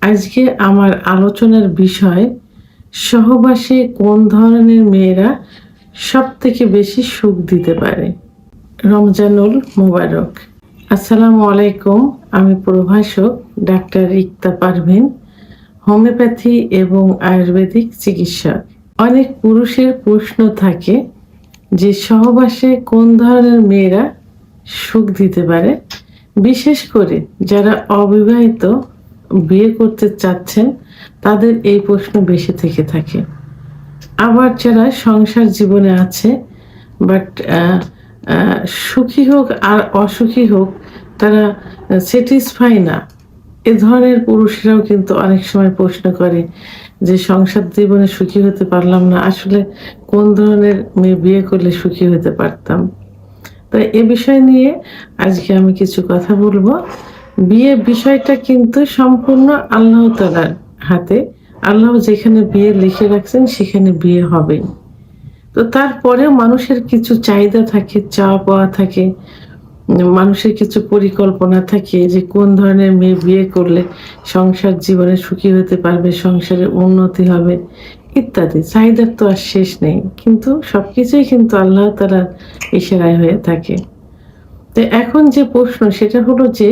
আজকে আমার আলোচনার বিষয় সহবাসে কোন ধরনের মেয়েরা সবথেকে বেশি সুখ দিতে পারে। রমজানুল মোবারক। আসসালামু আলাইকুম। আমি প্রভাষক ডাক্তার রিক্তা পারভিন, হোমিওপ্যাথি এবং আয়ুর্বেদিক চিকিৎসক। অনেক পুরুষের প্রশ্ন থাকে যে সহবাসে কোন ধরনের মেয়েরা সুখ দিতে পারে, বিশেষ করে যারা অবিবাহিত বিয়ে করতে চাচ্ছেন তাদের এই প্রশ্ন বেশি থেকে থাকে। আবার যারা সংসার জীবনে আছে বাট সুখী হোক আর অসুখী হোক তারা স্যাটিসফাই না, এ ধরনের পুরুষরাও কিন্তু অনেক সময় প্রশ্ন করে যে সংসার জীবনে সুখী হতে পারলাম না, আসলে কোন ধরনের মেয়ে বিয়ে করলে সুখী হতে পারতাম। তো এ বিষয় নিয়ে আজকে আমি কিছু কথা বলবো। বিয়ে বিষয়টা কিন্তু সম্পূর্ণ আল্লাহ তাআলার হাতে। আল্লাহ যেখানে বিয়ে লিখে রাখছেন সেখানে বিয়ে হবেই। তো তারপরেও মানুষের কিছু চাহিদা থাকে, চাওয়া পাওয়া থাকে, মানুষের কিছু পরিকল্পনা থাকে যে কোন ধরনের মেয়ে বিয়ে করলে সংসার জীবনে সুখী হতে পারবে, সংসারের উন্নতি হবে ইত্যাদি। চাহিদার তো আর শেষ নেই, কিন্তু সবকিছুই কিন্তু আল্লাহ তাআলার ইশারায় হয়ে থাকে। তো এখন যে প্রশ্ন সেটা হলো যে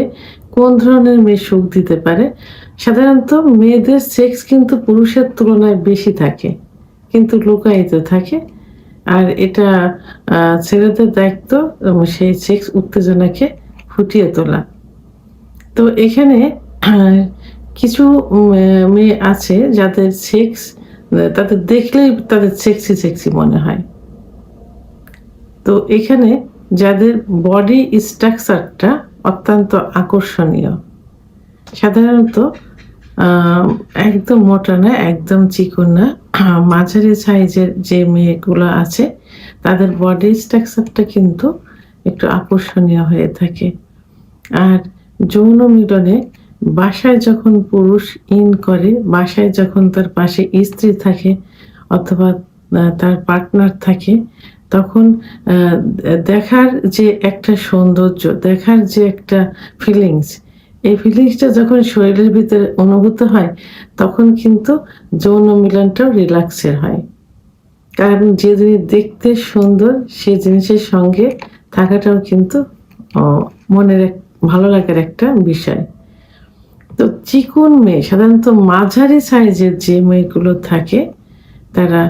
কোন ধরনের মেয়ে সুখ দিতে পারে। সাধারণত মেয়েদের সেক্স কিন্তু পুরুষের তুলনায় বেশি থাকে, কিন্তু লুকায়িত থাকে। আর এটা ছেলেদের দায়িত্ব সেই সেক্স উত্তেজনাকে ফুটিয়ে তোলা। তো এখানে কিছু মেয়ে আছে যাদের সেক্স, তাদের দেখলেই তাদের সেক্সি সেক্সি মনে হয়। তো এখানে যাদের বডি স্ট্রাকচারটা অত্যন্ত আকর্ষণীয়, সাধারণত একদম মোটা না, একদম চিকন না, মাঝারি সাইজের যে মেয়েগুলো আছে তাদের বডি স্ট্রাকচারটা কিন্তু একটু আকর্ষণীয় হয়ে থাকে। আর যৌন মিলনে বাসায় যখন পুরুষ ইন করে, বাসায় যখন তার পাশে স্ত্রী থাকে অথবা তার পার্টনার থাকে, তখন দেখার যে একটা সৌন্দর্য, দেখার যে একটা ফিলিংস, এই ফিলিংসটা যখন শরীরের ভিতরে অনুভূত হয় তখন কিন্তু যৌন মিলনটাও রিল্যাক্সের হয়। কারণ যে জিনিস দেখতে সুন্দর সেই জিনিসের সঙ্গে থাকাটাও কিন্তু মনের এক ভালো লাগার একটা বিষয়। তো চিকন মেয়ে, সাধারণত মাঝারি সাইজের যে মেয়েগুলো থাকে তারা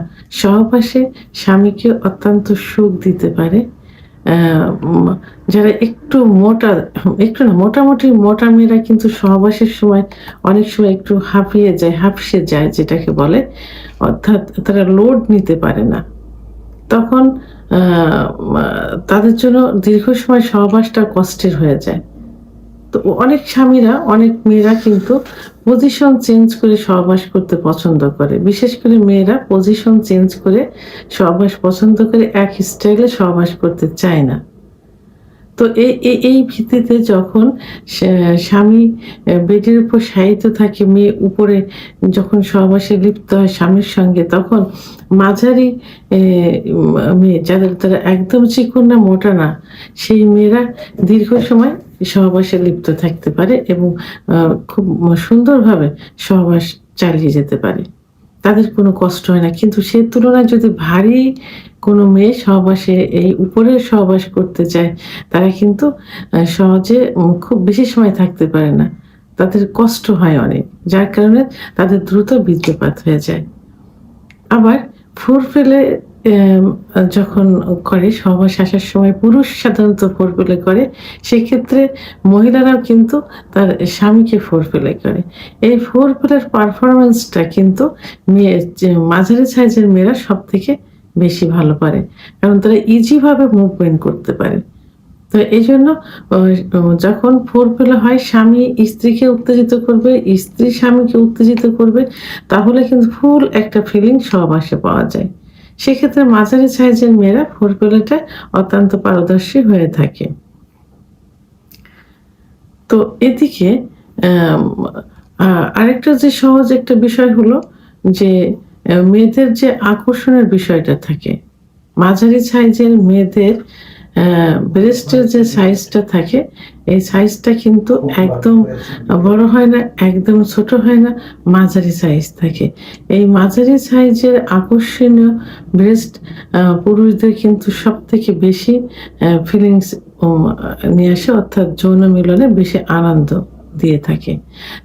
সহবাসে স্বামীকে অত্যন্ত সুখ দিতে পারে। যারা একটু মোটা, একটু না মোটামুটি মোটা মেয়েরা কিন্তু সহবাসের সময় অনেক সময় একটু হাঁপিয়ে যায়, হাঁপসে যায় যেটাকে বলে, অর্থাৎ তারা লোড নিতে পারে না। তখন তাদের জন্য দীর্ঘ সময় সহবাসটা কষ্টের হয়ে যায়। তো অনেক স্বামীরা, অনেক মেয়েরা কিন্তু পজিশন চেঞ্জ করে সহবাস করতে পছন্দ করে। বিশেষ করে মেয়েরা পজিশন চেঞ্জ করে সহবাস পছন্দ করে, এক স্টাইলে সহবাস করতে চায় না। তো এই ভিত্তিতে যখন স্বামী বেডের উপর শায়িত থাকে, মেয়ে উপরে যখন সহবাসে লিপ্ত হয় স্বামীর সঙ্গে, তখন মাঝারি মেয়ে যাদের তারা একদম চিকন না, মোটা না, সেই মেয়েরা দীর্ঘ সময় সহবাসে লিপ্ত থাকতে পারে এবং খুব সুন্দরভাবে সহবাস চালিয়ে যেতে পারে। তাদের কোনো কষ্ট হয় না। কিন্তু সে তুলনায় যদি ভারী কোনো মেয়ে সহবাসে এই উপরের সহবাস করতে চায়, তারা কিন্তু সহজে খুব বেশি সময় থাকতে পারে না। তাদের কষ্ট হয় অনেক, যার কারণে তাদের দ্রুত বীর্যপাত হয়ে যায়। আবার ফোরপ্লে যখন করে, সহবাস আসার সময় পুরুষ সাধারণত ফোরপ্লে করে, সেক্ষেত্রে মহিলারাও কিন্তু তার স্বামীকে ফোরপ্লে করে। এই ফোরপ্লের পারফরমেন্সটা কিন্তু মাঝারি সাইজের মেয়েরা সব থেকে বেশি ভালো পারে, কারণ তারা ইজিভাবে মুভমেন্ট করতে পারে। তো এই জন্য যখন ফোরপ্লে হয়, স্বামী স্ত্রীকে উত্তেজিত করবে, স্ত্রী স্বামীকে উত্তেজিত করবে, তাহলে কিন্তু ফুল একটা ফিলিং সহবাসে পাওয়া যায়। সেক্ষেত্রে মাঝারি সাইজের মেয়েরা ফোরপ্লেটা অত্যন্ত পারদর্শী হয়ে থাকে। তো এদিকে আরেকটা যে সহজ একটা বিষয় হলো যে মেয়েদের যে আকর্ষণের বিষয়টা থাকে, মাঝারি সাইজের মেয়েদের ব্রেস্টের যে সাইজটা থাকে এই সাইজটা কিন্তু একদম বড় হয় না, একদম ছোট হয় না, মাঝারি সাইজ থাকে। এই মাঝারি সাইজের আকর্ষণীয় ব্রেস্ট পুরুষদের কিন্তু সব থেকে বেশি ফিলিংস নিয়ে আসে, অর্থাৎ যৌন মিলনে বেশি আনন্দ দিয়ে থাকে।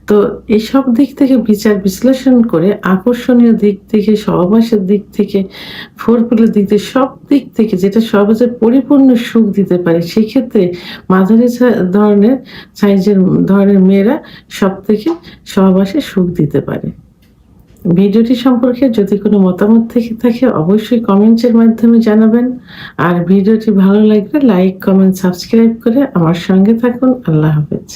তো এইসব দিক থেকে বিচার বিশ্লেষণ করে আকর্ষণীয় দিক থেকে, সহবাসের দিক থেকে, ফোরপ্লের দিক থেকে, সব দিক থেকে যেটা সহজে পরিপূর্ণ সুখ দিতে পারে, সেক্ষেত্রে মাঝারি ধরনের সাইজের ধরনের মেয়েরা সব থেকে সহবাসে সুখ দিতে পারে। ভিডিওটি সম্পর্কে যদি কোনো মতামত থেকে থাকে অবশ্যই কমেন্টের মাধ্যমে জানাবেন। আর ভিডিওটি ভালো লাগলে লাইক, কমেন্ট, সাবস্ক্রাইব করে আমার সঙ্গে থাকুন। আল্লাহ হাফেজ।